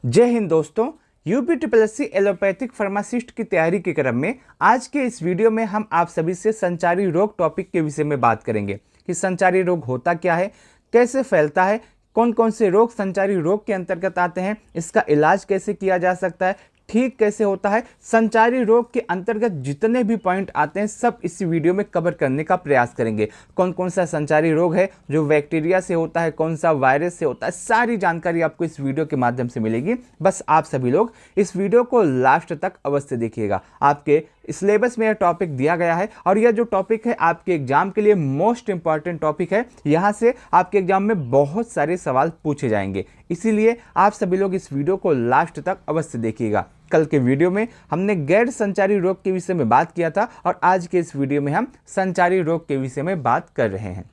जय हिंद दोस्तों। UP allopathic pharmacist की तैयारी के क्रम में आज के इस वीडियो में हम आप सभी से संचारी रोग टॉपिक के विषय में बात करेंगे कि संचारी रोग होता क्या है, कैसे फैलता है, कौन कौन से रोग संचारी रोग के अंतर्गत आते हैं, इसका इलाज कैसे किया जा सकता है, ठीक कैसे होता है। संचारी रोग के अंतर्गत जितने भी पॉइंट आते हैं सब इस वीडियो में कवर करने का प्रयास करेंगे। कौन कौन सा संचारी रोग है जो बैक्टीरिया से होता है, कौन सा वायरस से होता है, सारी जानकारी आपको इस वीडियो के माध्यम से मिलेगी। बस आप सभी लोग इस वीडियो को लास्ट तक अवश्य देखिएगा। आपके सिलेबस में यह टॉपिक दिया गया है और यह जो टॉपिक है आपके एग्जाम के लिए मोस्ट इंपॉर्टेंट टॉपिक है। यहाँ से आपके एग्जाम में बहुत सारे सवाल पूछे जाएंगे, इसीलिए आप सभी लोग इस वीडियो को लास्ट तक अवश्य देखिएगा। कल के वीडियो में हमने गैर संचारी रोग के विषय में बात किया था और आज के इस वीडियो में हम संचारी रोग के विषय में बात कर रहे हैं।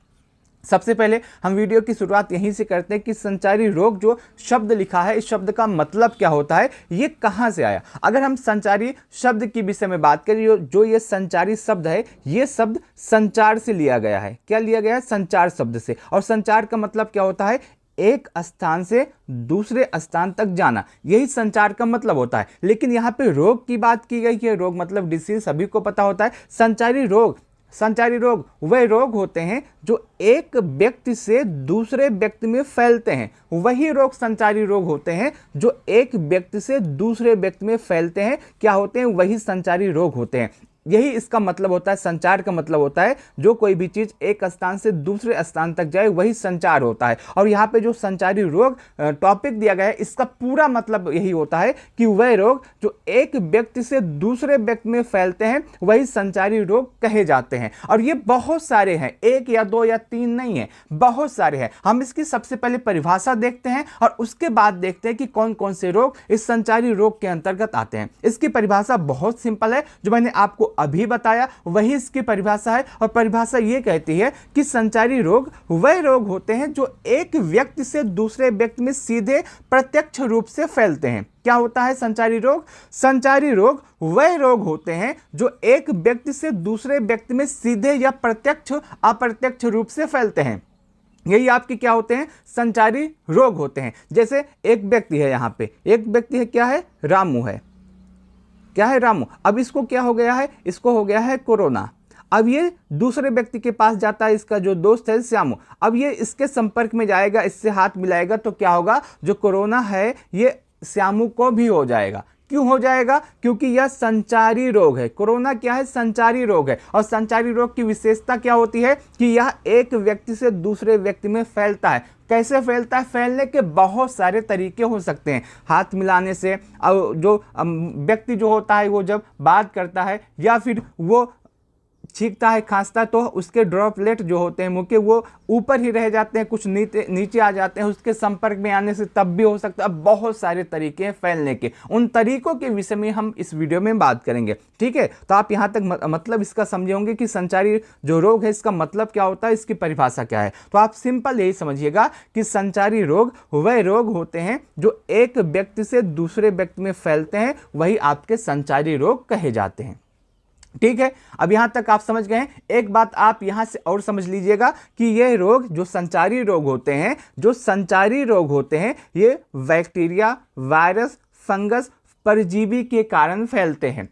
सबसे पहले हम वीडियो की शुरुआत यहीं से करते हैं कि संचारी रोग जो शब्द लिखा है, इस शब्द का मतलब क्या होता है, ये कहाँ से आया। अगर हम संचारी शब्द के विषय में बात करें, जो ये संचारी शब्द है, ये शब्द संचार से लिया गया है। क्या लिया गया है? संचार शब्द से। और संचार का मतलब क्या होता है? एक स्थान से दूसरे स्थान तक जाना, यही संचार का मतलब होता है। लेकिन यहाँ पे रोग की बात की गई कि रोग मतलब डिसीज, सभी को पता होता है। संचारी रोग वे रोग होते हैं जो एक व्यक्ति से दूसरे व्यक्ति में फैलते हैं। वही रोग संचारी रोग होते हैं जो एक व्यक्ति से दूसरे व्यक्ति में फैलते हैं। क्या होते हैं? वही संचारी रोग होते हैं। यही इसका मतलब होता है। संचार का मतलब होता है जो कोई भी चीज एक स्थान से दूसरे स्थान तक जाए, वही संचार होता है। और यहाँ पे जो संचारी रोग टॉपिक दिया गया है, इसका पूरा मतलब यही होता है कि वह रोग जो एक व्यक्ति से दूसरे व्यक्ति में फैलते हैं, वही संचारी रोग कहे जाते हैं। और ये बहुत सारे हैं, एक या दो या तीन नहीं है, बहुत सारे हैं। हम इसकी सबसे पहले परिभाषा देखते हैं और उसके बाद देखते हैं कि कौन कौन से रोग इस संचारी रोग के अंतर्गत आते हैं। इसकी परिभाषा बहुत सिंपल है, जो मैंने आपको अभी बताया वही इसकी परिभाषा है। और परिभाषा यह कहती है कि संचारी रोग वह रोग होते हैं जो एक व्यक्ति से दूसरे व्यक्ति में सीधे प्रत्यक्ष रूप से फैलते हैं। क्या होता है संचारी रोग? संचारी रोग वह रोग होते हैं जो एक व्यक्ति से दूसरे व्यक्ति में सीधे या प्रत्यक्ष अप्रत्यक्ष रूप से फैलते हैं। यही आपके क्या होते हैं? संचारी रोग होते हैं। जैसे एक व्यक्ति है, यहां पे एक व्यक्ति है, क्या है? रामू है। क्या है? रामू। अब इसको क्या हो गया है? इसको हो गया है कोरोना। अब ये दूसरे व्यक्ति के पास जाता है, इसका जो दोस्त है श्यामू। अब ये इसके संपर्क में जाएगा, इससे हाथ मिलाएगा, तो क्या होगा? जो कोरोना है ये श्यामू को भी हो जाएगा। क्यों हो जाएगा? क्योंकि यह संचारी रोग है। कोरोना क्या है? संचारी रोग है। और संचारी रोग की विशेषता क्या होती है कि यह एक व्यक्ति से दूसरे व्यक्ति में फैलता है। कैसे फैलता है? फैलने के बहुत सारे तरीके हो सकते हैं। हाथ मिलाने से, जो व्यक्ति जो होता है वो जब बात करता है या फिर वो छींकता है, खांसता है, तो उसके ड्रॉपलेट जो होते हैं मुंह के, वो ऊपर ही रह जाते हैं, कुछ नीचे आ जाते हैं। उसके संपर्क में आने से तब भी हो सकता है। बहुत सारे तरीके हैं फैलने के। उन तरीकों के विषय में हम इस वीडियो में बात करेंगे, ठीक है। तो आप यहाँ तक मतलब इसका समझे होंगे कि संचारी जो रोग है इसका मतलब क्या होता है, इसकी परिभाषा क्या है। तो आप सिंपल यही समझिएगा कि संचारी रोग वह रोग होते हैं जो एक व्यक्ति से दूसरे व्यक्ति में फैलते हैं, वही आपके संचारी रोग कहे जाते हैं, ठीक है। अब यहां तक आप समझ गए हैं। एक बात आप यहां से और समझ लीजिएगा कि ये रोग जो संचारी रोग होते हैं, ये बैक्टीरिया, वायरस, फंगस, परजीवी के कारण फैलते हैं।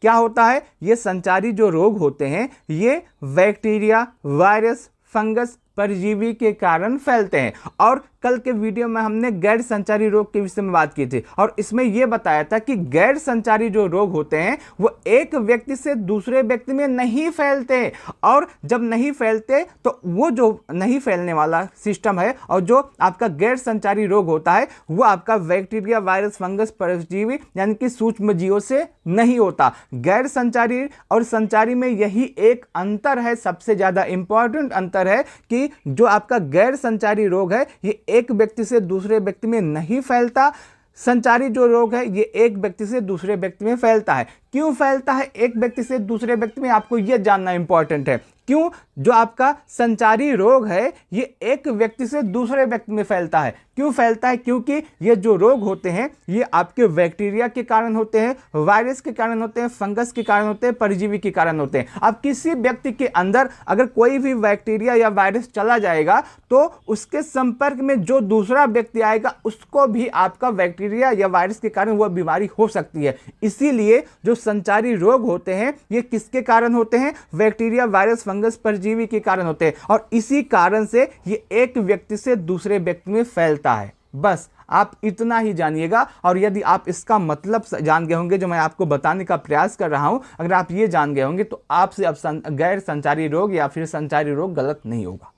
क्या होता है? ये संचारी जो रोग होते हैं ये बैक्टीरिया, वायरस, फंगस, परजीवी के कारण फैलते हैं। और कल के वीडियो में हमने गैर संचारी रोग के विषय में बात की थी और इसमें यह बताया था कि गैर संचारी जो रोग होते हैं वो एक व्यक्ति से दूसरे व्यक्ति में नहीं फैलते। और जब नहीं फैलते तो वो जो नहीं फैलने वाला सिस्टम है और जो आपका गैर संचारी रोग होता है वो आपका बैक्टीरिया, वायरस, फंगस, परजीवी यानी कि सूक्ष्म जीवों से नहीं होता। गैर संचारी और संचारी में यही एक अंतर है, सबसे ज्यादा इंपॉर्टेंट अंतर है कि जो आपका गैर संचारी रोग है ये एक व्यक्ति से दूसरे व्यक्ति में नहीं फैलता। संचारी जो रोग है ये एक व्यक्ति से दूसरे व्यक्ति में फैलता है। क्यों फैलता है एक व्यक्ति से दूसरे व्यक्ति में? आपको यह जानना इंपॉर्टेंट है। क्यों? जो आपका संचारी रोग है ये एक व्यक्ति से दूसरे व्यक्ति में फैलता है। क्यों फैलता है? क्योंकि ये जो रोग होते हैं ये आपके बैक्टीरिया के कारण होते हैं, वायरस के कारण होते हैं, फंगस के कारण होते हैं, परजीवी के कारण होते हैं। अब किसी व्यक्ति के अंदर अगर कोई भी बैक्टीरिया या वायरस चला जाएगा तो उसके संपर्क में जो दूसरा व्यक्ति आएगा उसको भी आपका बैक्टीरिया या वायरस के कारण वह बीमारी हो सकती है। इसीलिए जो संचारी रोग होते हैं ये किसके कारण होते हैं? बैक्टीरिया, वायरस, फंगस, परजीवी के कारण होते हैं और इसी कारण से ये एक व्यक्ति से दूसरे व्यक्ति में फैलता है। बस आप इतना ही जानिएगा। और यदि आप इसका मतलब जान गए होंगे जो मैं आपको बताने का प्रयास कर रहा हूं, अगर आप ये जान गए होंगे तो आपसे अब गैर संचारी रोग या फिर संचारी रोग गलत नहीं होगा।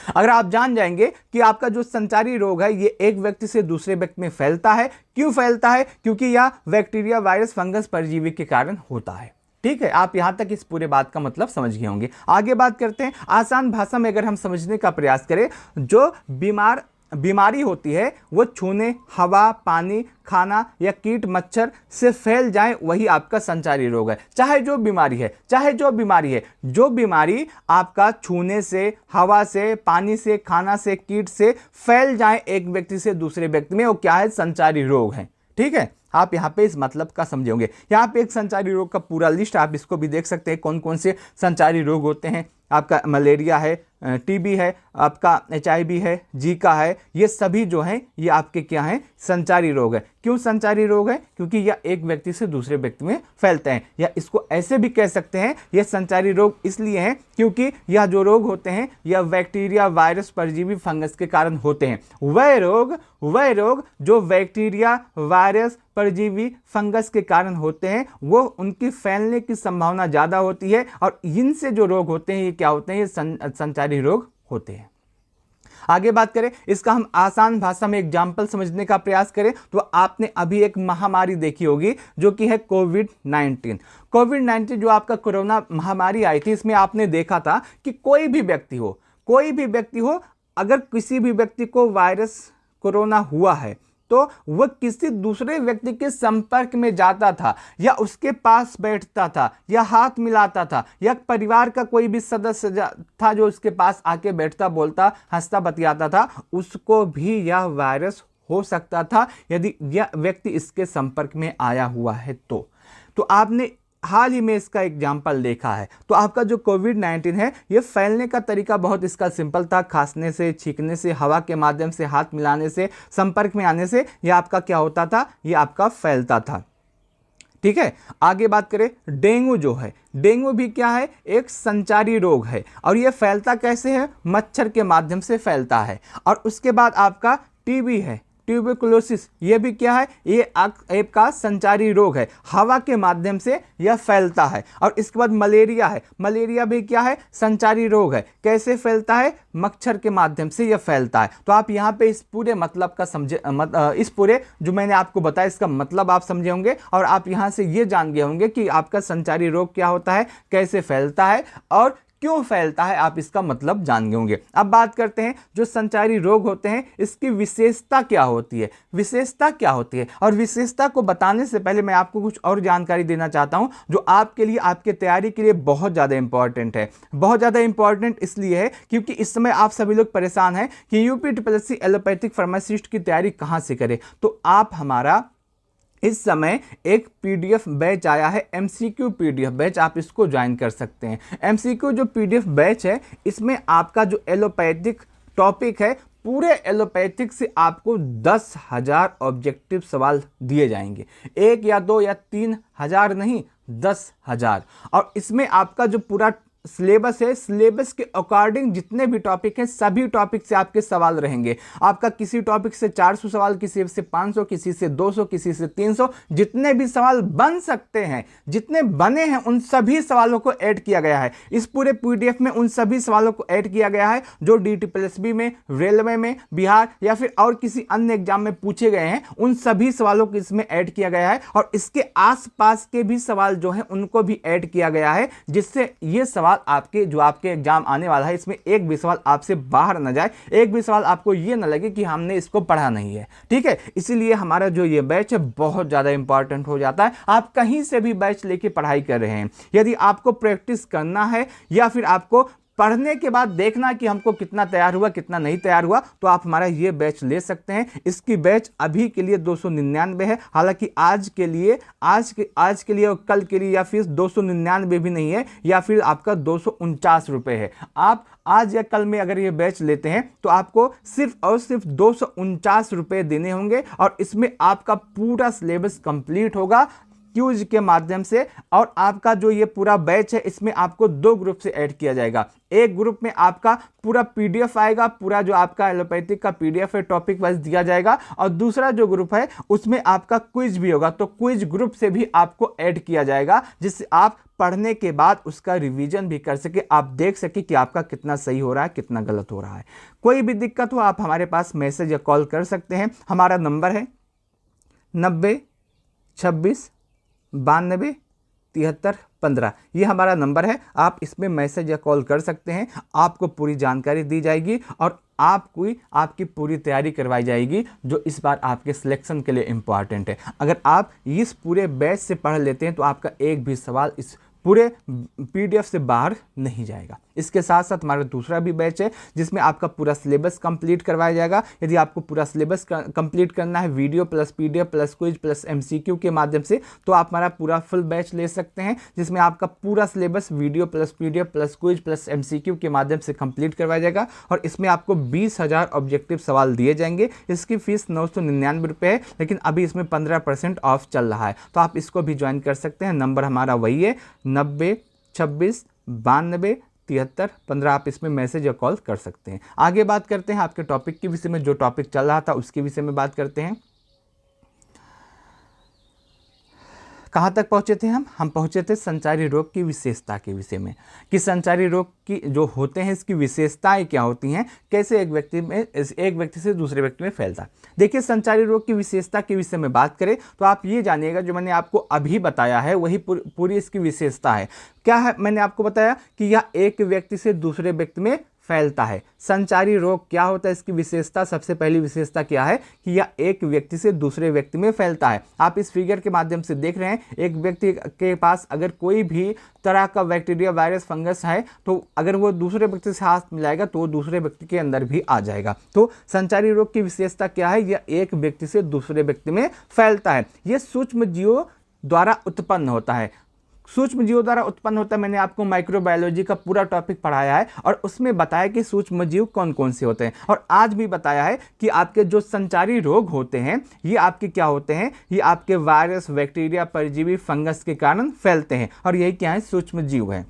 अगर आप जान जाएंगे कि आपका जो संचारी रोग है ये एक व्यक्ति से दूसरे व्यक्ति में फैलता है। क्यों फैलता है? क्योंकि यह बैक्टीरिया, वायरस, फंगस, परजीवी के कारण होता है। ठीक है, आप यहां तक इस पूरे बात का मतलब समझ गए होंगे। आगे बात करते हैं। आसान भाषा में अगर हम समझने का प्रयास करें, जो बीमारी होती है वो छूने, हवा, पानी, खाना या कीट, मच्छर से फैल जाए वही आपका संचारी रोग है। चाहे जो बीमारी है, जो बीमारी आपका छूने से, हवा से, पानी से, खाना से, कीट से फैल जाए एक व्यक्ति से दूसरे व्यक्ति में, वो क्या है? संचारी रोग है। ठीक है, आप यहाँ पे इस मतलब का समझे होंगे। यहाँ पे एक संचारी रोग का पूरा लिस्ट आप इसको भी देख सकते हैं, कौन कौन से संचारी रोग होते हैं। आपका मलेरिया है, टीबी है, आपका HIV है, जीका है, ये सभी जो हैं ये आपके क्या हैं? संचारी रोग है। क्यों संचारी रोग है? क्योंकि यह एक व्यक्ति से दूसरे व्यक्ति में फैलते हैं। या इसको ऐसे भी कह सकते हैं, यह संचारी रोग इसलिए हैं क्योंकि यह जो रोग होते हैं यह बैक्टीरिया, वायरस, परजीवी, फंगस के कारण होते हैं। वह रोग जो बैक्टीरिया, वायरस, परजीवी, फंगस के कारण होते हैं वो उनकी फैलने की संभावना ज़्यादा होती है और इनसे जो रोग होते हैं ये क्या होते हैं? ये संचारी रोग होते हैं। आगे बात करें, इसका हम आसान भाषा में एग्जाम्पल समझने का प्रयास करें तो आपने अभी एक महामारी देखी होगी जो कि है कोविड-19 जो आपका कोरोना महामारी आई थी, इसमें आपने देखा था कि कोई भी व्यक्ति हो अगर किसी भी व्यक्ति को वायरस कोरोना हुआ है तो वह किसी दूसरे व्यक्ति के संपर्क में जाता था या उसके पास बैठता था या हाथ मिलाता था या परिवार का कोई भी सदस्य था जो उसके पास आके बैठता, बोलता, हंसता, बतियाता था, उसको भी यह वायरस हो सकता था यदि यह व्यक्ति इसके संपर्क में आया हुआ है तो आपने हाल ही में इसका एग्जाम्पल देखा है। तो आपका जो कोविड-19 है ये फैलने का तरीका बहुत इसका सिंपल था। खांसने से, छींकने से, हवा के माध्यम से, हाथ मिलाने से, संपर्क में आने से ये आपका क्या होता था? ये आपका फैलता था। ठीक है, आगे बात करें, डेंगू जो है, डेंगू भी क्या है? एक संचारी रोग है और ये फैलता कैसे है? मच्छर के माध्यम से फैलता है। और उसके बाद आपका टीबी है, ट्यूबरकुलोसिस, ये भी क्या है? ये आपका संचारी रोग है, हवा के माध्यम से यह फैलता है। और इसके बाद मलेरिया है, मलेरिया भी क्या है? संचारी रोग है। कैसे फैलता है? मच्छर के माध्यम से यह फैलता है। तो आप यहाँ पे इस पूरे मतलब का समझे, इस पूरे जो मैंने आपको बताया इसका मतलब आप समझे होंगे और आप यहाँ से ये जान गए होंगे कि आपका संचारी रोग क्या होता है, कैसे फैलता है और क्यों फैलता है, आप इसका मतलब जान गए होंगे। अब बात करते हैं जो संचारी रोग होते हैं इसकी विशेषता क्या होती है, और विशेषता को बताने से पहले मैं आपको कुछ और जानकारी देना चाहता हूं जो आपके लिए, आपके तैयारी के लिए बहुत ज़्यादा इंपॉर्टेंट है। बहुत ज़्यादा इंपॉर्टेंट इसलिए है क्योंकि इस समय आप सभी लोग परेशान हैं कि UPSSC एलोपैथिक फार्मासिस्ट की तैयारी कहाँ से करें। तो आप हमारा इस समय एक PDF बैच आया है, MCQ PDF बैच, आप इसको ज्वाइन कर सकते हैं। MCQ जो PDF बैच है इसमें आपका जो एलोपैथिक टॉपिक है, पूरे एलोपैथिक से आपको 10,000 ऑब्जेक्टिव सवाल दिए जाएंगे, 1 या 2 या 3,000 नहीं, 10,000। और इसमें आपका जो पूरा सिलेबस है, सिलेबस के अकॉर्डिंग जितने भी टॉपिक हैं सभी टॉपिक से आपके सवाल रहेंगे। आपका किसी टॉपिक से 400 सवाल, किसी से 500, किसी से 200, किसी से 300, जितने भी सवाल बन सकते हैं, जितने बने हैं उन सभी सवालों को ऐड किया गया है। इस पूरे PDF में उन सभी सवालों को ऐड किया गया है जो DTPSB में, रेलवे में, बिहार या फिर और किसी अन्य एग्जाम में पूछे गए हैं, उन सभी सवालों को इसमें ऐड किया गया है। और इसके आसपास के भी सवाल जो हैं उनको भी ऐड किया गया है जिससे ये सवाल आपके जो आपके एग्जाम आने वाला है इसमें एक भी सवाल आपसे बाहर न जाए, एक भी सवाल आपको ये न लगे कि हमने इसको पढ़ा नहीं है। ठीक है, इसीलिए हमारा जो ये बैच है बहुत ज़्यादा इंपॉर्टेंट हो जाता है। आप कहीं से भी बैच लेके पढ़ाई कर रहे हैं, यदि आपको प्रैक्टिस करना है या फिर आपको पढ़ने के बाद देखना कि हमको कितना तैयार हुआ कितना नहीं तैयार हुआ, तो आप हमारा ये बैच ले सकते हैं। इसकी बैच अभी के लिए 299 है, हालांकि आज के लिए और कल के लिए या फिर 299 भी नहीं है, या फिर आपका 249 रुपये है। आप आज या कल में अगर ये बैच लेते हैं तो आपको सिर्फ और सिर्फ 249 रुपये देने होंगे, और इसमें आपका पूरा सिलेबस कंप्लीट होगा क्यूज के माध्यम से। और आपका जो ये पूरा बैच है इसमें आपको 2 ग्रुप से ऐड किया जाएगा। एक ग्रुप में आपका पूरा पीडीएफ आएगा, पूरा जो आपका एलोपैथिक का पीडीएफ है टॉपिक वाइज दिया जाएगा, और दूसरा जो ग्रुप है उसमें आपका क्विज भी होगा। तो क्विज ग्रुप से भी आपको ऐड किया जाएगा, जिससे आप पढ़ने के बाद उसका रिवीजन भी कर सके, आप देख सके कि आपका कितना सही हो रहा है कितना गलत हो रहा है। कोई भी दिक्कत हो आप हमारे पास मैसेज या कॉल कर सकते हैं। हमारा नंबर है 90 26 92 73 15। ये हमारा नंबर है, आप इसमें मैसेज या कॉल कर सकते हैं। आपको पूरी जानकारी दी जाएगी और आपकी पूरी तैयारी करवाई जाएगी, जो इस बार आपके सिलेक्शन के लिए इम्पॉर्टेंट है। अगर आप इस पूरे बैच से पढ़ लेते हैं तो आपका एक भी सवाल इस पूरे पीडीएफ से बाहर नहीं जाएगा। इसके साथ साथ हमारा दूसरा भी बैच है जिसमें आपका पूरा सिलेबस कंप्लीट करवाया जाएगा। यदि आपको पूरा सिलेबस कंप्लीट करना है video plus PDF plus quiz plus MCQ के माध्यम से, तो आप हमारा पूरा फुल बैच ले सकते हैं, जिसमें आपका पूरा syllabus video plus PDF plus quiz plus MCQ के माध्यम से कंप्लीट करवाया जाएगा। और इसमें आपको 20,000 ऑब्जेक्टिव सवाल दिए जाएंगे। इसकी फीस 999 रुपये है, लेकिन अभी इसमें 15% ऑफ चल रहा है, तो आप इसको भी ज्वाइन कर सकते हैं। नंबर हमारा वही है 90 26 92 73 15। आप इसमें मैसेज या कॉल कर सकते हैं। आगे बात करते हैं आपके टॉपिक के विषय में। जो टॉपिक चल रहा था उसके विषय में बात करते हैं। कहाँ तक पहुँचे थे हम पहुँचे थे संचारी रोग की विशेषता के विषय में, कि संचारी रोग की जो होते हैं इसकी विशेषताएं क्या होती हैं, कैसे एक व्यक्ति से दूसरे व्यक्ति में फैलता है। देखिए, संचारी रोग की विशेषता के विषय में बात करें तो आप ये जानिएगा, जो मैंने आपको अभी बताया है वही पूरी इसकी विशेषता है। क्या है, मैंने आपको बताया कि यह एक व्यक्ति से दूसरे व्यक्ति में फैलता है। संचारी रोग क्या होता है, इसकी विशेषता, सबसे पहली विशेषता क्या है कि यह एक व्यक्ति से दूसरे व्यक्ति में फैलता है। आप इस फिगर के माध्यम से देख रहे हैं, एक व्यक्ति के पास अगर कोई भी तरह का बैक्टीरिया वायरस फंगस है तो अगर वो दूसरे व्यक्ति से हाथ मिलाएगा तो वो दूसरे व्यक्ति के अंदर भी आ जाएगा। तो संचारी रोग की विशेषता क्या है, यह एक व्यक्ति से दूसरे व्यक्ति में फैलता है। यह सूक्ष्म जीवों द्वारा उत्पन्न होता है। सूक्ष्म जीवों द्वारा उत्पन्न होता है। मैंने आपको माइक्रोबायोलॉजी का पूरा टॉपिक पढ़ाया है और उसमें बताया कि सूक्ष्म जीव कौन कौन से होते हैं, और आज भी बताया है कि आपके जो संचारी रोग होते हैं ये आपके क्या होते हैं, ये आपके वायरस, बैक्टीरिया, परजीवी, फंगस के कारण फैलते हैं, और यही क्या है, सूक्ष्म जीव है।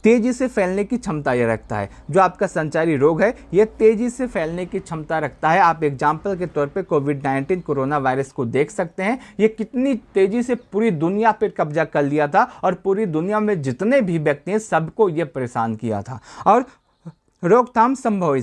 तेजी से फैलने की क्षमता यह रखता है। जो आपका संचारी रोग है यह तेजी से फैलने की क्षमता रखता है। आप एग्जाम्पल के तौर पे कोविड-19 कोरोना वायरस को देख सकते हैं। ये कितनी तेजी से पूरी दुनिया पे कब्जा कर लिया था और पूरी दुनिया में जितने भी व्यक्ति हैं सबको ये परेशान किया था। और रोकथाम संभव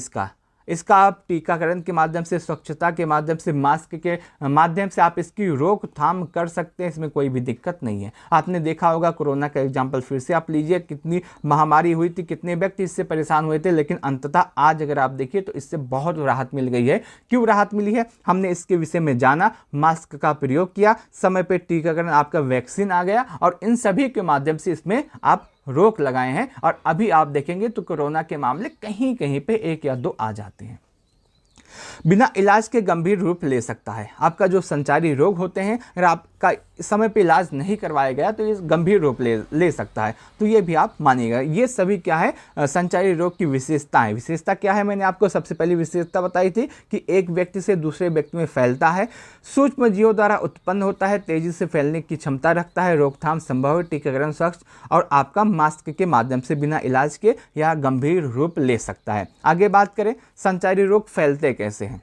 इसका आप टीकाकरण के माध्यम से, स्वच्छता के माध्यम से, मास्क के माध्यम से आप इसकी रोकथाम कर सकते हैं। इसमें कोई भी दिक्कत नहीं है। आपने देखा होगा कोरोना का एग्जाम्पल फिर से आप लीजिए, कितनी महामारी हुई थी, कितने व्यक्ति इससे परेशान हुए थे, लेकिन अंततः आज अगर आप देखिए तो इससे बहुत राहत मिल गई है। क्यों राहत मिली है, हमने इसके विषय में जाना, मास्क का प्रयोग किया, समय पर टीकाकरण, आपका वैक्सीन आ गया, और इन सभी के माध्यम से इसमें आप रोक लगाए हैं। और अभी आप देखेंगे तो कोरोना के मामले कहीं कहीं पे 1 या 2 आ जाते हैं। बिना इलाज के गंभीर रूप ले सकता है। आपका जो संचारी रोग होते हैं अगर आपका समय पे इलाज नहीं करवाया गया तो ये गंभीर रूप ले सकता है। तो ये भी आप मानिएगा। ये सभी क्या है, संचारी रोग की विशेषताएं। विशेषता क्या है, मैंने आपको सबसे पहली विशेषता बताई थी कि एक व्यक्ति से दूसरे व्यक्ति में फैलता है, सूक्ष्म जीवों द्वारा उत्पन्न होता है, तेजी से फैलने की क्षमता रखता है, रोकथाम संभव है, टीकाकरण स्वच्छ, और आपका मास्क के माध्यम से बिना इलाज के यह गंभीर रूप ले सकता है। आगे बात करें संचारी रोग फैलते कैसे हैं।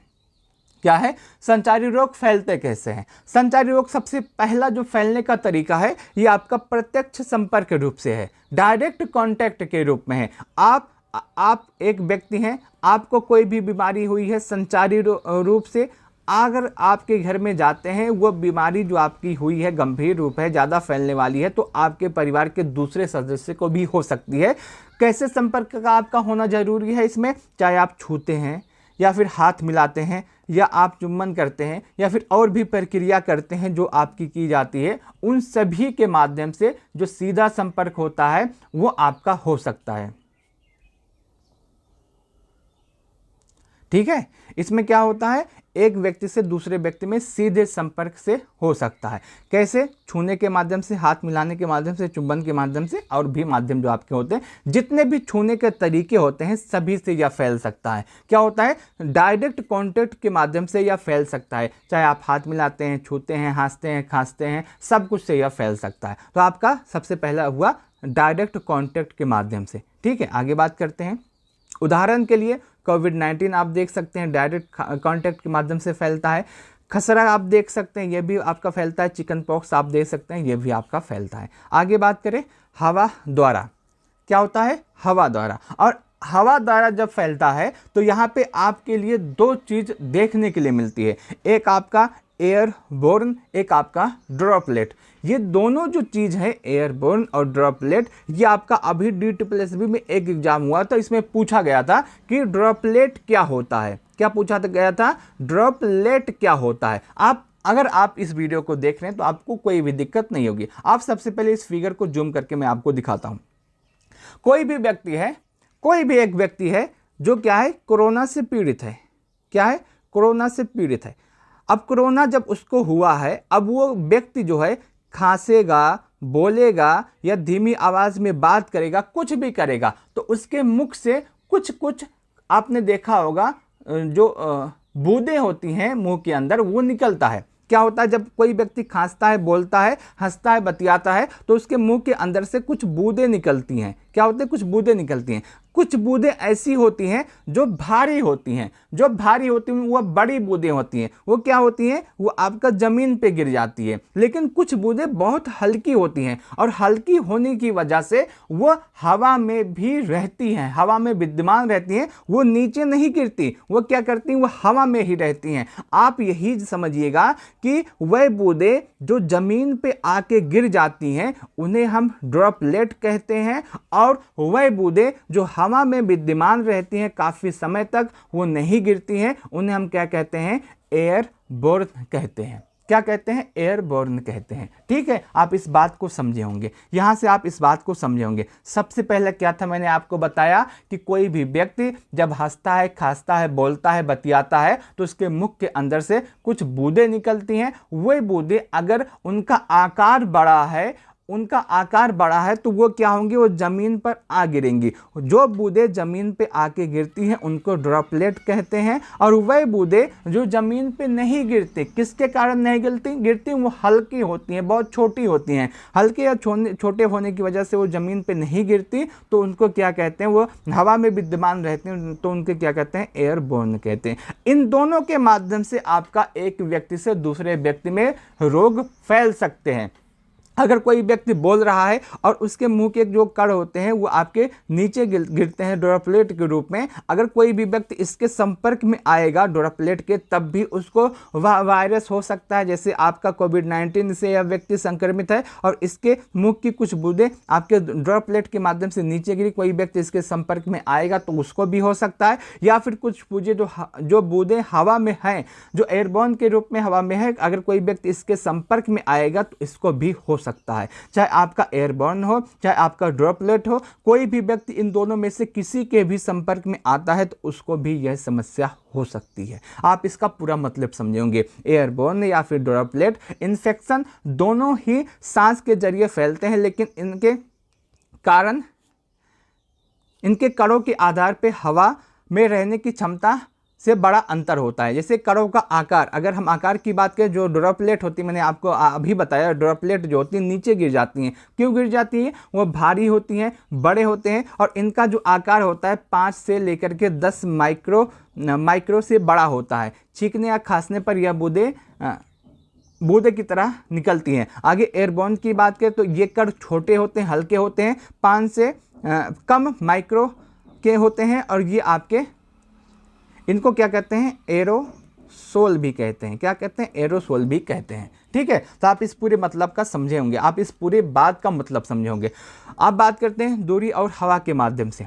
क्या है, संचारी रोग फैलते कैसे हैं। संचारी रोग सबसे पहला जो फैलने का तरीका है ये आपका प्रत्यक्ष संपर्क के रूप से है, डायरेक्ट कांटेक्ट के रूप में है। आप एक व्यक्ति हैं, आपको कोई भी बीमारी हुई है, संचारी रूप से अगर आपके घर में जाते हैं, वो बीमारी जो आपकी हुई है गंभीर रूप है, ज़्यादा फैलने वाली है, तो आपके परिवार के दूसरे सदस्य को भी हो सकती है। कैसे संपर्क का आपका होना जरूरी है इसमें, चाहे आप छूते हैं या फिर हाथ मिलाते हैं या आप चुम्बन करते हैं या फिर और भी प्रक्रिया करते हैं जो आपकी की जाती है, उन सभी के माध्यम से जो सीधा संपर्क होता है वो आपका हो सकता है। ठीक है, इसमें क्या होता है, एक व्यक्ति से दूसरे व्यक्ति में सीधे संपर्क से हो सकता है। कैसे, छूने के माध्यम से, हाथ मिलाने के माध्यम से, चुंबन के माध्यम से और भी माध्यम जो आपके होते हैं, जितने भी छूने के तरीके होते हैं सभी से यह फैल सकता है। क्या होता है, डायरेक्ट कॉन्टेक्ट के माध्यम से यह फैल सकता है, चाहे आप हाथ मिलाते हैं, छूते हैं, हंसते हैं, खांसते हैं, सब कुछ से यह फैल सकता है। तो आपका सबसे पहला हुआ डायरेक्ट कॉन्टेक्ट के माध्यम से। ठीक है, आगे बात करते हैं। उदाहरण के लिए कोविड-19 आप देख सकते हैं डायरेक्ट कांटेक्ट के माध्यम से फैलता है। खसरा आप देख सकते हैं, ये भी आपका फैलता है। चिकन पॉक्स आप देख सकते हैं, ये भी आपका फैलता है। आगे बात करें हवा द्वारा, क्या होता है, हवा द्वारा। और हवा द्वारा जब फैलता है तो यहाँ पे आपके लिए दो चीज़ देखने के लिए मिलती है, एक आपका एयरबोर्न, एक आपका ड्रॉपलेट। ये दोनों जो चीज़ है एयरबोर्न और ड्रॉपलेट, ये आपका अभी DSSB में एक एग्जाम हुआ था, इसमें पूछा गया था कि ड्रॉपलेट क्या होता है। क्या पूछा गया था, ड्रॉपलेट क्या होता है। अगर आप इस वीडियो को देख रहे हैं तो आपको कोई भी दिक्कत नहीं होगी। आप सबसे पहले इस फिगर को जूम करके मैं आपको दिखाता हूं। कोई भी व्यक्ति है, कोई भी एक व्यक्ति है जो क्या है, कोरोना से पीड़ित है। क्या है, कोरोना से पीड़ित है। अब कोरोना जब उसको हुआ है, अब वो व्यक्ति जो है खांसेगा, बोलेगा या धीमी आवाज में बात करेगा, कुछ भी करेगा, तो उसके मुख से कुछ कुछ आपने देखा होगा जो बूंदें होती हैं मुंह के अंदर, वो निकलता है। क्या होता है, जब कोई व्यक्ति खांसता है, बोलता है, हंसता है, बतियाता है, तो उसके मुंह के अंदर से कुछ बूंदें निकलती हैं। क्या होते हैं, कुछ बूंदें निकलती हैं। कुछ बूंदें ऐसी होती हैं जो भारी होती हैं, जो भारी होती हैं, वो बड़ी बूंदें होती हैं। वो क्या होती हैं, वो आपका जमीन पे गिर जाती है। लेकिन कुछ बूंदें बहुत हल्की होती हैं और हल्की होने की वजह से वो हवा में भी रहती हैं, हवा में विद्यमान रहती हैं, वो नीचे नहीं गिरती। वो क्या करती हैं, वो हवा में ही रहती हैं। आप यही समझिएगा कि वह बूंदें जो जमीन पे आके गिर जाती हैं उन्हें हम ड्रॉपलेट कहते हैं, और वह बूंदें जो हवा में विद्यमान रहती हैं काफी समय तक, वो नहीं गिरती हैं, उन्हें हम क्या कहते हैं, एयरबोर्न कहते हैं। क्या कहते हैं, एयरबोर्न कहते हैं। ठीक है, आप इस बात को समझे होंगे, यहां से आप इस बात को समझे होंगे। सबसे पहले क्या था, मैंने आपको बताया कि कोई भी व्यक्ति जब हंसता है, खांसता है, बोलता है, बतियाता है, तो उसके मुख के अंदर से कुछ बूंदें निकलती हैं। वही बूंदें अगर उनका आकार बड़ा है, उनका आकार बड़ा है, तो वो क्या होंगी, वो जमीन पर आ गिरेंगी। जो बूंदें जमीन पे आके गिरती हैं उनको ड्रॉपलेट कहते हैं। और वह बूंदें जो जमीन पे नहीं गिरती, किसके कारण नहीं गिरती, वो हल्की होती हैं, बहुत छोटी होती हैं। हल्के या छोटे होने की वजह से वो जमीन पे नहीं गिरती, तो उनको क्या कहते हैं, वो हवा में विद्यमान रहते हैं, तो उनके क्या कहते हैं, एयरबोर्न कहते हैं। इन दोनों के माध्यम से आपका एक व्यक्ति से दूसरे व्यक्ति में रोग फैल सकते हैं। अगर कोई व्यक्ति बोल रहा है और उसके मुंह के जो कण होते हैं वो आपके नीचे गिरते हैं ड्रॉपलेट के रूप में, अगर कोई भी व्यक्ति इसके संपर्क में आएगा ड्रॉपलेट के, तब भी उसको वायरस हो सकता है। जैसे आपका कोविड-19 से यह व्यक्ति संक्रमित है और इसके मुंह की कुछ बूंदें आपके ड्रॉपलेट के माध्यम से नीचे गिरी, कोई व्यक्ति इसके संपर्क में आएगा तो उसको भी हो सकता है। या फिर कुछ जो बूंदें हवा में हैं, जो एयरबोर्न के रूप में हवा में है, अगर कोई व्यक्ति इसके संपर्क में आएगा तो इसको भी हो सकता है। चाहे आपका एयरबोर्न हो, चाहे आपका ड्रॉपलेट हो, कोई भी व्यक्ति इन दोनों में से किसी के भी संपर्क में आता है तो उसको भी यह समस्या हो सकती है। आप इसका पूरा मतलब समझेंगे। एयरबोर्न या फिर ड्रॉपलेट इन्फेक्शन दोनों ही सांस के जरिए फैलते हैं, लेकिन इनके कणों के आधार पर हवा में रहने की क्षमता से बड़ा अंतर होता है। जैसे कणों का आकार, अगर हम आकार की बात करें, जो ड्रॉपलेट होती है, मैंने आपको अभी बताया, ड्रॉपलेट जो होती है नीचे गिर जाती हैं। क्यों गिर जाती हैं, वो भारी होती हैं, बड़े होते हैं, और इनका जो आकार होता है 5 से लेकर के 10 माइक्रो से बड़ा होता है। छींकने या खांसने पर यह बूंदे की तरह निकलती हैं। आगे एयरबोर्न की बात करें तो ये कण छोटे होते हैं, हल्के होते हैं, 5 से कम माइक्रो के होते हैं, और ये आपके इनको क्या कहते हैं, एरोसोल भी कहते हैं। क्या कहते हैं? एरोसोल भी कहते हैं। ठीक है, तो आप इस पूरे मतलब का समझे होंगे, आप इस पूरे बात का मतलब समझे होंगे। अब बात करते हैं दूरी और हवा के माध्यम से।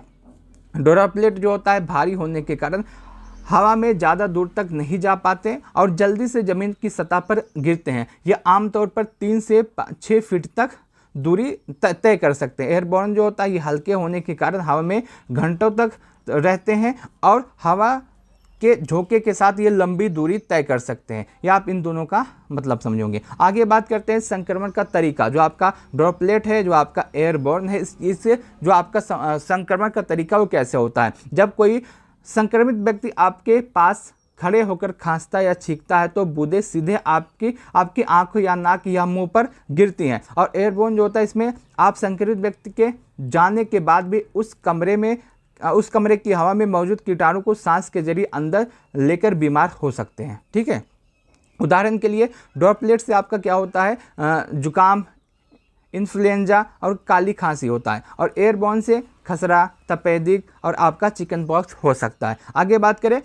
ड्रॉपलेट जो होता है भारी होने के कारण हवा में ज़्यादा दूर तक नहीं जा पाते और जल्दी से ज़मीन की सतह पर गिरते हैं। ये आमतौर पर 3 से 6 फीट तक दूरी तय कर सकते हैं। एयरबॉर्न जो होता है ये हल्के होने के कारण हवा में घंटों तक रहते हैं और हवा के झोंके के साथ ये लंबी दूरी तय कर सकते हैं। ये आप इन दोनों का मतलब समझोगे। आगे बात करते हैं संक्रमण का तरीका। जो आपका ड्रॉपलेट है, जो आपका एयरबॉर्न है, इससे जो आपका संक्रमण का तरीका वो कैसे होता है। जब कोई संक्रमित व्यक्ति आपके पास खड़े होकर खांसता या छींकता है तो बूंदें सीधे आपकी आंखों या नाक या मुंह पर गिरती हैं। और एयरबोर्न जो होता है इसमें आप संक्रमित व्यक्ति के जाने के बाद भी उस कमरे की हवा में मौजूद कीटाणु को सांस के जरिए अंदर लेकर बीमार हो सकते हैं। ठीक है, उदाहरण के लिए ड्रॉपलेट से आपका क्या होता है, जुकाम, इन्फ्लुएंजा और काली खांसी होता है। और एयरबॉर्न से खसरा, तपेदिक और आपका चिकन पॉक्स हो सकता है। आगे बात करें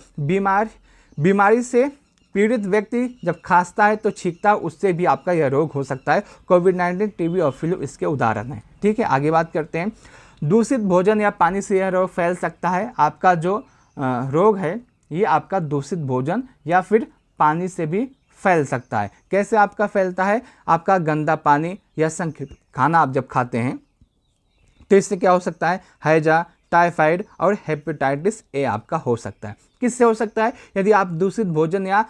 बीमारी से पीड़ित व्यक्ति जब खांसता है तो छींकता है, उससे भी आपका यह रोग हो सकता है। कोविड-19, टीबी और फ्लू इसके उदाहरण हैं। ठीक है, आगे बात करते हैं दूषित भोजन या पानी से यह रोग फैल सकता है। आपका जो रोग है ये आपका दूषित भोजन या फिर पानी से भी फैल सकता है। कैसे आपका फैलता है? आपका गंदा पानी या संतृप्त खाना आप जब खाते हैं तो इससे क्या हो सकता है, हैजा, टाइफाइड और हेपेटाइटिस ए आपका हो सकता है। किससे हो सकता है? यदि आप दूषित भोजन या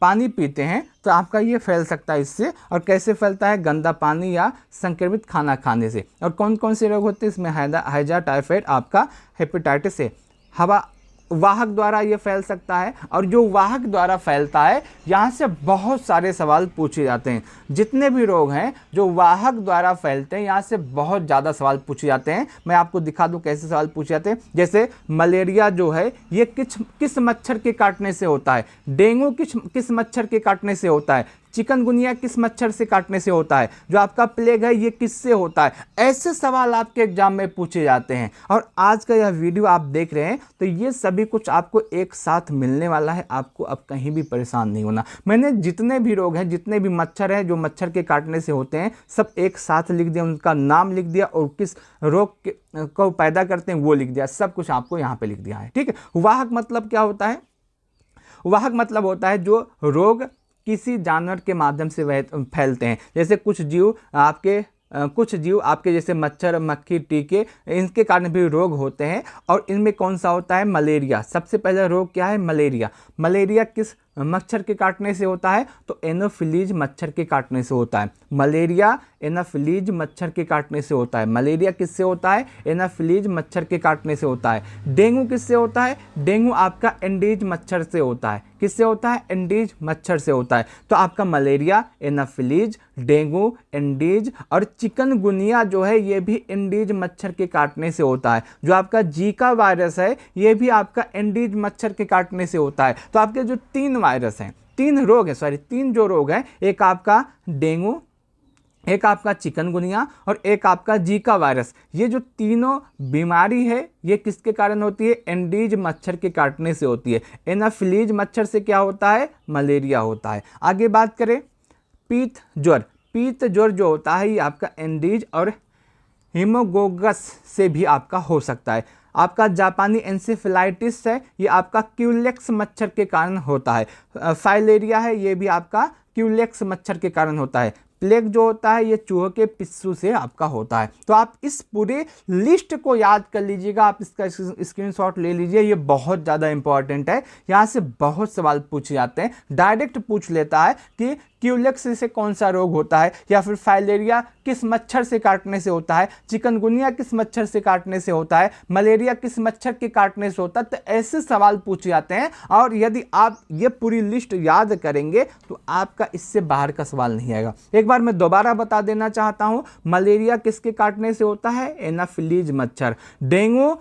पानी पीते हैं तो आपका ये फैल सकता है इससे। और कैसे फैलता है? गंदा पानी या संक्रमित खाना खाने से। और कौन कौन से रोग होते हैं इसमें? हैजा, टाइफाइड, आपका हेपेटाइटिस ए। हवा वाहक द्वारा ये फैल सकता है। और जो वाहक द्वारा फैलता है यहाँ से बहुत सारे सवाल पूछे जाते हैं। जितने भी रोग हैं जो वाहक द्वारा फैलते हैं यहाँ से बहुत ज़्यादा सवाल पूछे जाते हैं। मैं आपको दिखा दूं कैसे सवाल पूछे जाते हैं। जैसे मलेरिया जो है ये किस मच्छर के काटने से होता है। डेंगू किस मच्छर के काटने से होता है। चिकनगुनिया किस मच्छर से काटने से होता है। जो आपका प्लेग है ये किससे होता है। ऐसे सवाल आपके एग्जाम में पूछे जाते हैं। और आज का यह वीडियो आप देख रहे हैं तो ये सभी कुछ आपको एक साथ मिलने वाला है। आपको अब कहीं भी परेशान नहीं होना। मैंने जितने भी रोग हैं, जितने भी मच्छर हैं जो मच्छर के काटने से होते हैं, सब एक साथ लिख दिया, उनका नाम लिख दिया और किस रोग को पैदा करते हैं वो लिख दिया। सब कुछ आपको यहाँ पे लिख दिया है। ठीक है, वाहक मतलब क्या होता है? वाहक मतलब होता है जो रोग किसी जानवर के माध्यम से फैलते हैं। जैसे कुछ जीव आपके जैसे मच्छर, मक्खी, टीके, इनके कारण भी रोग होते हैं। और इनमें कौन सा होता है? मलेरिया। सबसे पहला रोग क्या है? मलेरिया। मलेरिया किस मच्छर के काटने से होता है? तो एनोफिलीज मच्छर के काटने से होता है। मलेरिया एनोफिलीज मच्छर के काटने से होता है। मलेरिया किससे होता है? एनोफिलीज मच्छर के काटने से होता है। डेंगू किससे होता है? डेंगू आपका एंडीज मच्छर से होता है। किससे होता है? एंडीज मच्छर से होता है। तो आपका मलेरिया, एनोफिलीज, डेंगू, एंडीज और चिकनगुनिया जो है ये भी एंडीज मच्छर के काटने से होता है। जो आपका जीका वायरस है ये भी आपका एंडीज मच्छर के काटने से होता है। तो आपके जो 3 वायरस हैं, 3 जो रोग हैं, एक आपका डेंगू, एक आपका चिकनगुनिया और एक आपका जीका वायरस, ये जो तीनों बीमारी है ये किसके कारण होती है? एंडीज मच्छर के काटने से होती है। एनाफिलीज मच्छर से क्या होता है? मलेरिया होता है। आगे बात करें पीत ज्वर जो होता है ये आपका एंडीज और हीमोगोगस से भी आपका हो सकता है। आपका जापानी एन्सेफेलाइटिस है ये आपका क्यूलेक्स मच्छर के कारण होता है। फाइलेरिया है ये भी आपका क्यूलेक्स मच्छर के कारण होता है। प्लेग जो होता है ये चूहों के पिस्सू से आपका होता है। तो आप इस पूरे लिस्ट को याद कर लीजिएगा, आप इसका स्क्रीनशॉट ले लीजिए, ये बहुत ज़्यादा इंपॉर्टेंट है। यहाँ से बहुत सवाल पूछे जाते हैं। डायरेक्ट पूछ लेता है कि क्यूलेक्स से कौन सा रोग होता है, या फिर फाइलेरिया किस मच्छर से काटने से होता है, चिकनगुनिया किस मच्छर से काटने से होता है, मलेरिया किस मच्छर के काटने से होता है। तो ऐसे सवाल पूछे जाते हैं। और यदि आप ये पूरी लिस्ट याद करेंगे तो आपका इससे बाहर का सवाल नहीं आएगा। एक बार मैं दोबारा बता देना चाहता हूं, मलेरिया किसके काटने से होता है? एनाफिलीज मच्छर। Dengue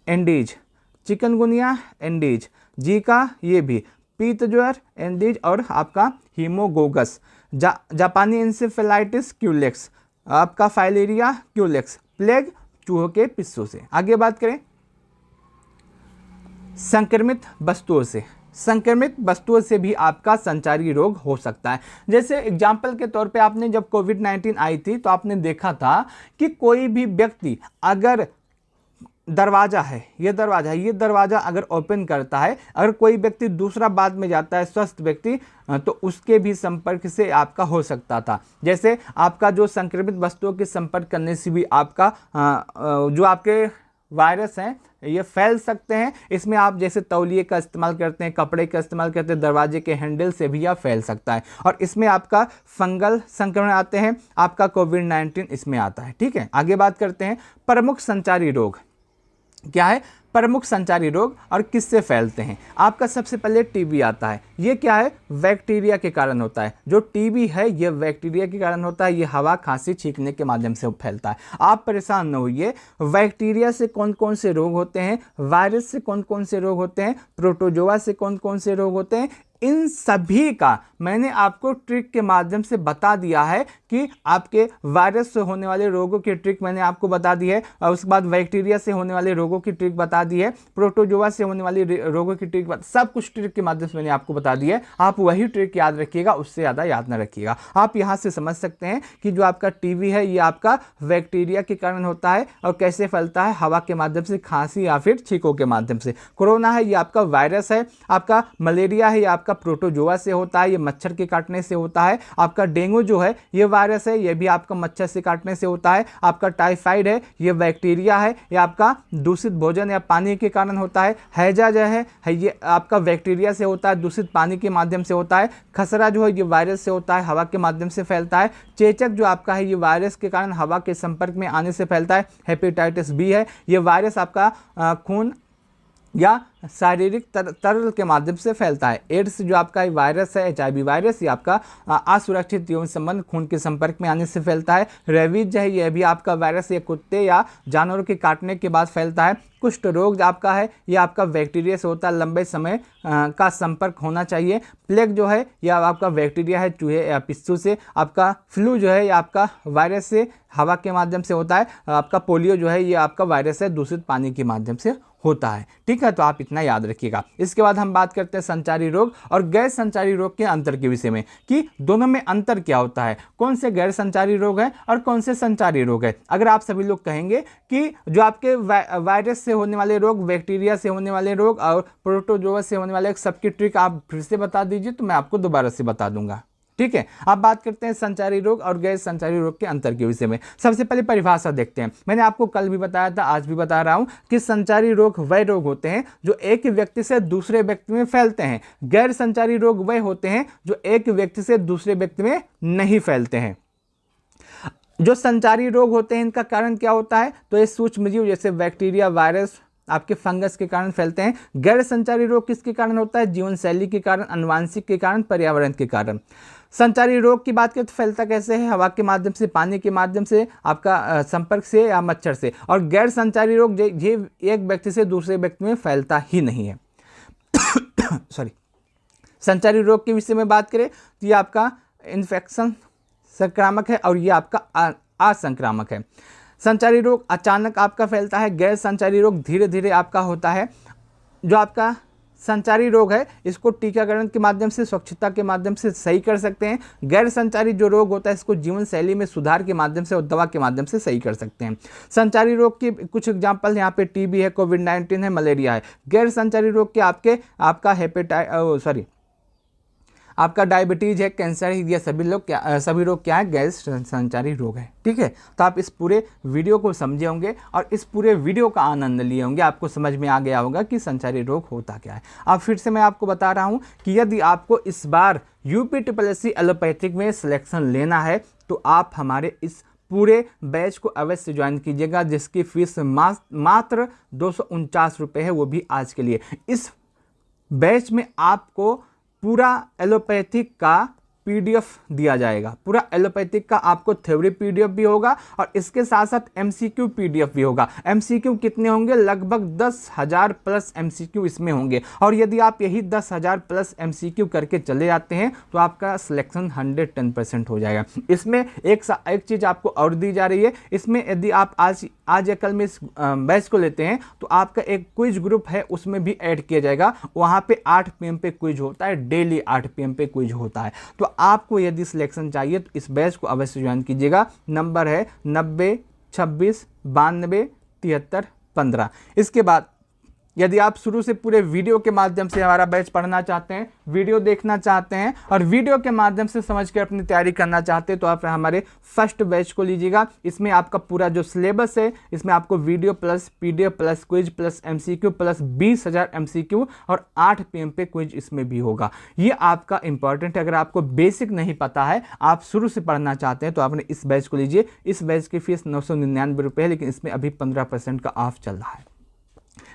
Andes, chikungunya Andes, Zika ये भी, पीत ज्वर एंडीज और आपका हीमोगोगस, जापानी एन्सेफेलाइटिस क्यूलेक्स, आपका फाइलेरिया क्यूलेक्स, प्लेग चूहों के पिस्सों से। आगे बात करें संक्रमित वस्तुओं से भी आपका संचारी रोग हो सकता है। जैसे एग्जाम्पल के तौर पे आपने जब कोविड-19 आई थी तो आपने देखा था कि कोई भी व्यक्ति अगर ये दरवाज़ा अगर ओपन करता है, अगर कोई व्यक्ति दूसरा बाद में जाता है स्वस्थ व्यक्ति, तो उसके भी संपर्क से आपका हो सकता था। जैसे आपका जो संक्रमित वस्तुओं के संपर्क करने से भी आपका जो आपके वायरस हैं ये फैल सकते हैं। इसमें आप जैसे तौलिए का इस्तेमाल करते हैं, कपड़े का इस्तेमाल करते हैं, दरवाजे के हैंडल से भी यह फैल सकता है। और इसमें आपका फंगल संक्रमण आते हैं, आपका कोविड-19 इसमें आता है। ठीक है, आगे बात करते हैं प्रमुख संचारी रोग। क्या है प्रमुख संचारी रोग और किससे फैलते हैं? आपका सबसे पहले टीबी आता है। ये क्या है? बैक्टीरिया के कारण होता है। जो टीबी है ये बैक्टीरिया के कारण होता है। ये हवा, खांसी, छींकने के माध्यम से फैलता है। आप परेशान न होइए। बैक्टीरिया से कौन कौन से रोग होते हैं, वायरस से कौन कौन से रोग होते हैं, प्रोटोजोआ से कौन कौन से रोग होते हैं, इन सभी का मैंने आपको ट्रिक के माध्यम से बता दिया है कि आपके वायरस से होने वाले रोगों की ट्रिक मैंने आपको बता दी है, और उसके बाद बैक्टीरिया से होने वाले रोगों की ट्रिक बता दी है, प्रोटोजोआ से होने वाली रोगों की ट्रिक, सब कुछ ट्रिक के माध्यम से मैंने आपको बता दी है। आप वही ट्रिक याद रखिएगा, उससे ज़्यादा याद ना रखिएगा। आप यहाँ से समझ सकते हैं कि जो आपका टीबी है ये आपका बैक्टीरिया के कारण होता है और कैसे फैलता है, हवा के माध्यम से, खांसी या फिर छींकों के माध्यम से। कोरोना है ये आपका वायरस है। आपका मलेरिया है ये आपका प्रोटोजोआ से होता है, ये मच्छर के काटने से होता है। आपका डेंगू जो है ये वायरस है, ये भी आपका मच्छर से काटने से होता है। आपका टाइफाइड है ये बैक्टीरिया है, ये आपका दूषित भोजन या पानी के कारण होता है। हैजा जो है ये आपका बैक्टीरिया से होता है, दूषित पानी के माध्यम से होता है। खसरा जो है ये वायरस से होता है, हवा के माध्यम से फैलता है। चेचक जो आपका है ये वायरस के कारण हवा के संपर्क में आने से फैलता है। हेपेटाइटिस बी है ये वायरस आपका खून या शारीरिक तरल के माध्यम से फैलता है। एड्स जो आपका वायरस है, HIV वायरस, ये आपका असुरक्षित यौन संबंध खून के संपर्क में आने से फैलता है। रेबीज जो है यह भी आपका वायरस ये कुत्ते या जानवरों के काटने के बाद फैलता है। कुष्ठ रोग जो आपका है ये आपका बैक्टीरिया से होता है, लंबे समय का संपर्क होना चाहिए। प्लेग जो है यह आपका बैक्टीरिया है, चूहे या पिस्सू से। आपका फ्लू जो है ये आपका वायरस से, हवा के माध्यम से होता है। आपका पोलियो जो है ये आपका वायरस है, दूषित पानी के माध्यम से होता है। ठीक है, तो आप इतना याद रखिएगा। इसके बाद हम बात करते हैं संचारी रोग और गैर संचारी रोग के अंतर के विषय में, कि दोनों में अंतर क्या होता है, कौन से गैर संचारी रोग है और कौन से संचारी रोग है। अगर आप सभी लोग कहेंगे कि जो आपके वायरस से होने वाले रोग, बैक्टीरिया से होने वाले रोग और प्रोटोजोआ से होने वाले सबकी ट्रिक आप फिर से बता दीजिए, तो मैं आपको दोबारा से बता दूंगा। ठीक है, अब बात करते हैं संचारी रोग और गैर संचारी रोग के अंतर के विषय में। सबसे पहले परिभाषा देखते हैं। मैंने आपको कल भी बताया था, आज भी बता रहा हूं कि संचारी रोग वह रोग होते हैं जो एक व्यक्ति से दूसरे व्यक्ति में फैलते हैं। गैर संचारी रोग वह होते हैं जो एक व्यक्ति से दूसरे व्यक्ति में नहीं फैलते हैं। जो संचारी रोग होते हैं इनका कारण क्या होता है, तो ये सूक्ष्म जीव जैसे बैक्टीरिया, वायरस, आपके फंगस के कारण फैलते हैं। गैर संचारी रोग किसके कारण होता है? जीवन शैली के कारण, आनुवांशिक के कारण, पर्यावरण के कारण। संचारी रोग की बात करें तो फैलता कैसे है? हवा के माध्यम से, पानी के माध्यम से, आपका संपर्क से या मच्छर से। और गैर संचारी रोग ये एक व्यक्ति से दूसरे व्यक्ति में फैलता ही नहीं है। सॉरी। संचारी रोग के विषय में बात करें तो ये आपका इन्फेक्शन संक्रामक है और ये आपका असंक्रामक है। संचारी रोग अचानक आपका फैलता है, गैर संचारी रोग धीरे धीरे आपका होता है। जो आपका संचारी रोग है इसको टीकाकरण के माध्यम से, स्वच्छता के माध्यम से सही कर सकते हैं। गैर संचारी जो रोग होता है इसको जीवन शैली में सुधार के माध्यम से और दवा के माध्यम से सही कर सकते हैं। संचारी रोग के कुछ एग्जाम्पल यहाँ पे टीबी है, कोविड-19 है, मलेरिया है। गैर संचारी रोग के आपका डायबिटीज है, कैंसर है, ये सभी रोग क्या है? गैर संचारी रोग है। ठीक है, तो आप इस पूरे वीडियो को समझे होंगे और इस पूरे वीडियो का आनंद लिए होंगे। आपको समझ में आ गया होगा कि संचारी रोग होता क्या है। अब फिर से मैं आपको बता रहा हूं कि यदि आपको इस बार UPSSC एलोपैथिक में सिलेक्शन लेना है तो आप हमारे इस पूरे बैच को अवश्य ज्वाइन कीजिएगा, जिसकी फीस मात्र 249 रुपये है, वो भी आज के लिए। इस बैच में आपको पूरा एलोपैथिक का PDF दिया जाएगा। पूरा एलोपैथिक का आपको थ्योरी PDF भी होगा और इसके साथ साथ MCQ PDF भी होगा। MCQ कितने होंगे? लगभग 10,000 प्लस MCQ इसमें होंगे और यदि आप यही 10,000 प्लस MCQ करके चले जाते हैं तो आपका सिलेक्शन 110% हो जाएगा। इसमें एक चीज़ आपको और दी जा रही है, इसमें यदि आप आज या कल में इस बैच को लेते हैं तो आपका एक क्विज ग्रुप है, उसमें भी ऐड किया जाएगा। वहाँ पे 8 PM पे क्विज होता है, डेली 8 PM पे क्विज होता है। तो आपको यदि सिलेक्शन चाहिए तो इस बैच को अवश्य ज्वाइन कीजिएगा। नंबर है 90 26 92 73 15। इसके बाद यदि आप शुरू से पूरे वीडियो के माध्यम से हमारा बैच पढ़ना चाहते हैं, वीडियो देखना चाहते हैं और वीडियो के माध्यम से समझ कर अपनी तैयारी करना चाहते हैं तो आप हमारे फर्स्ट बैच को लीजिएगा। इसमें आपका पूरा जो सिलेबस है, इसमें आपको video plus PDF plus quiz plus MCQ plus 20,000 MCQ और 8 PM पे क्विज इसमें भी होगा। ये आपका इंपॉर्टेंट है। अगर आपको बेसिक नहीं पता है, आप शुरू से पढ़ना चाहते हैं तो आपने इस बैच को लीजिए। इस बैच की फीस 999 रुपये है, लेकिन इसमें अभी 15% का ऑफ चल रहा है।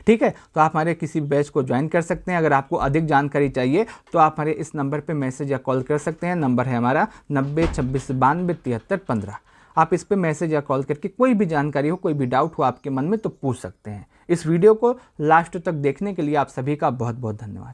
ठीक है, तो आप हमारे किसी बैच को ज्वाइन कर सकते हैं। अगर आपको अधिक जानकारी चाहिए तो आप हमारे इस नंबर पे मैसेज या कॉल कर सकते हैं। नंबर है हमारा 90 26 92 73 15। आप इस पे मैसेज या कॉल करके कोई भी जानकारी हो, कोई भी डाउट हो आपके मन में तो पूछ सकते हैं। इस वीडियो को लास्ट तक देखने के लिए आप सभी का बहुत बहुत धन्यवाद।